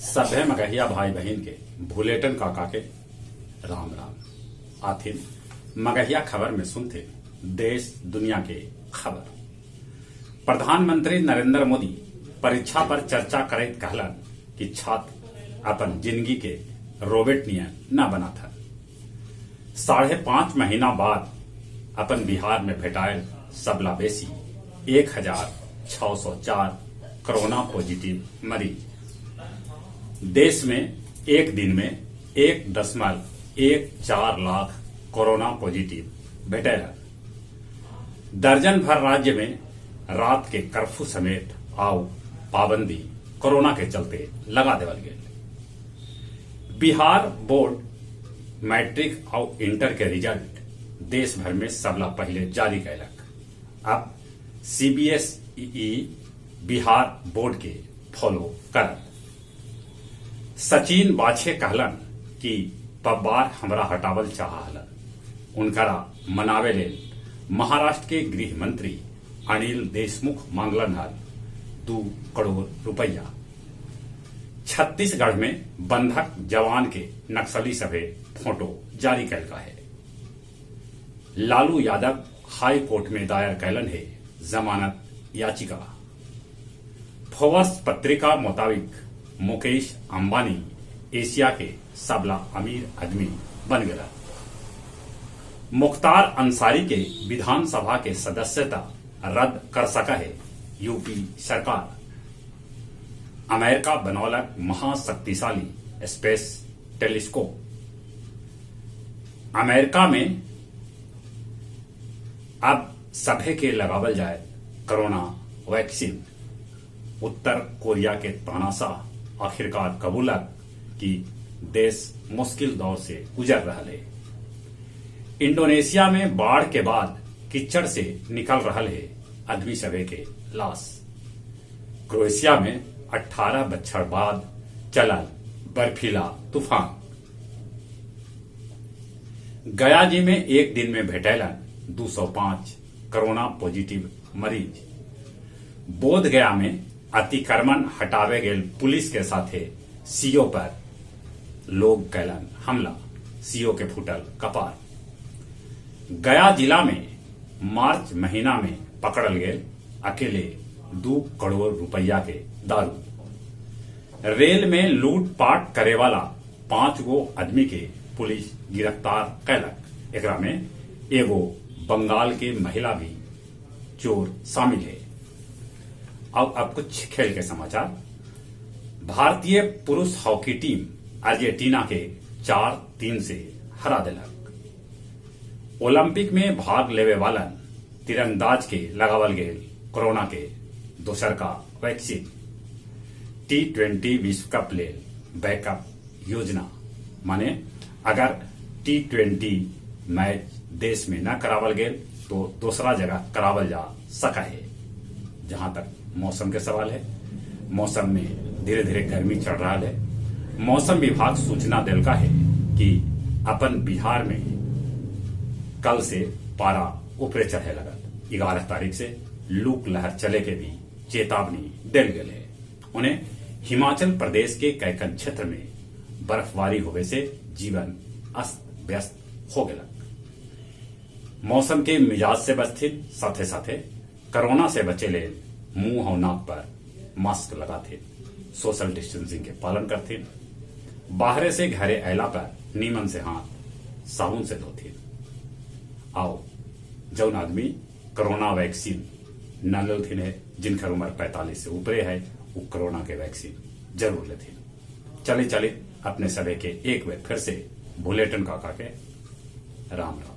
सभे मगहिया भाई बहन के भूलेटन काका के राम राम। आथिन मगहिया खबर में सुनते देश दुनिया के खबर। प्रधानमंत्री नरेंद्र मोदी परीक्षा पर चर्चा करैत कहलन कि छात्र अपन जिंदगी के रोबोट नियन न बना था। 5.5 महीना बाद अपन बिहार में भेटायल सबला बेसी 1604 कोरोना पॉजिटिव मरीज। देश में एक दिन में 1.14 लाख कोरोना पॉजिटिव भेटेला। दर्जन भर राज्य में रात के कर्फ्यू समेत आउ पाबंदी कोरोना के चलते लगा देवल गए। बिहार बोर्ड मैट्रिक और इंटर के रिजल्ट देश भर में सबला पहले जारी कैलक। अब सीबीएसई बिहार बोर्ड के फॉलो करत। सचिन बाछे कहलन कि पब्बार हमरा हटावल चाहलन। उनकरा मनावे लेल महाराष्ट्र के गृह मंत्री अनिल देशमुख मांगलन हल 2 करोड़ रुपया। छत्तीसगढ़ में बंधक जवान के नक्सली सभे फोटो जारी कैलका है। लालू यादव हाई कोर्ट में दायर कैलन है जमानत याचिका। फोर्ब्स पत्रिका मुताबिक मुकेश अंबानी एशिया के सबला अमीर आदमी बन गया। मुख्तार अंसारी के विधानसभा के सदस्यता रद्द कर सका है यूपी सरकार। अमेरिका बनौलक महाशक्तिशाली स्पेस टेलीस्कोप। अमेरिका में अब सभे के लगावल जाए कोरोना वैक्सीन। उत्तर कोरिया के तानाशाह आखिरकार कबूलक कि देश मुश्किल दौर से गुजर रहा है। इंडोनेशिया में बाढ़ के बाद कीचड़ से निकल रहा है आदमी सभे के लाश। क्रोएशिया में 18 बछड़ बाद चलल बर्फीला तूफान। गया जी में एक दिन में भेटैलन 205 कोरोना पॉजिटिव मरीज। बोध गया में अतिक्रमण हटावे गेल पुलिस के साथे सीओ पर लोग कैलन हमला। सीओ के फूटल कपार। गया जिला में मार्च महीना में पकड़ल गेल अकेले 2 करोड़ रुपया के दारू। रेल में लूटपाट करे वाला 5 गो आदमी के पुलिस गिरफ्तार कैलक। एकरा में एगो बंगाल के महिला भी चोर शामिल है। अब कुछ खेल के समाचार। भारतीय पुरुष हॉकी टीम अर्जेंटीना के 4-3 से हरा दिलक। ओलंपिक में भाग लेवे वालन तीरंदाज के लगावल गेल कोरोना के दोसर का वैक्सीन। T20 विश्व कप लेल बैकअप योजना। माने अगर T20 मैच देश में न करावल गेल तो दूसरा जगह करावल जा सका है। जहां तक मौसम के सवाल है, मौसम में धीरे धीरे गर्मी चढ़ रहा है। मौसम विभाग सूचना दिलका है कि अपन बिहार में कल से पारा ऊपरे चढ़े लगत। 11 तारीख से लूक लहर चले के भी चेतावनी दिल गए है। उन्हें हिमाचल प्रदेश के कैकन क्षेत्र में बर्फबारी होने से जीवन अस्त व्यस्त हो गया। मौसम के मिजाज से बचथिन, साथे साथे कोरोना से बचे ले मुंह और नाक पर मास्क लगाते, सोशल डिस्टेंसिंग के पालन करते, बाहरे से घरे अला पर नीमन से हाथ साबुन से धोते। आओ जौन आदमी कोरोना वैक्सीन न लेथिन है, जिनकर उम्र 45 से ऊपरे है, वो कोरोना के वैक्सीन जरूर लेथिन। चले अपने सभी के एक बार फिर से बुलेटिन काका के राम राम।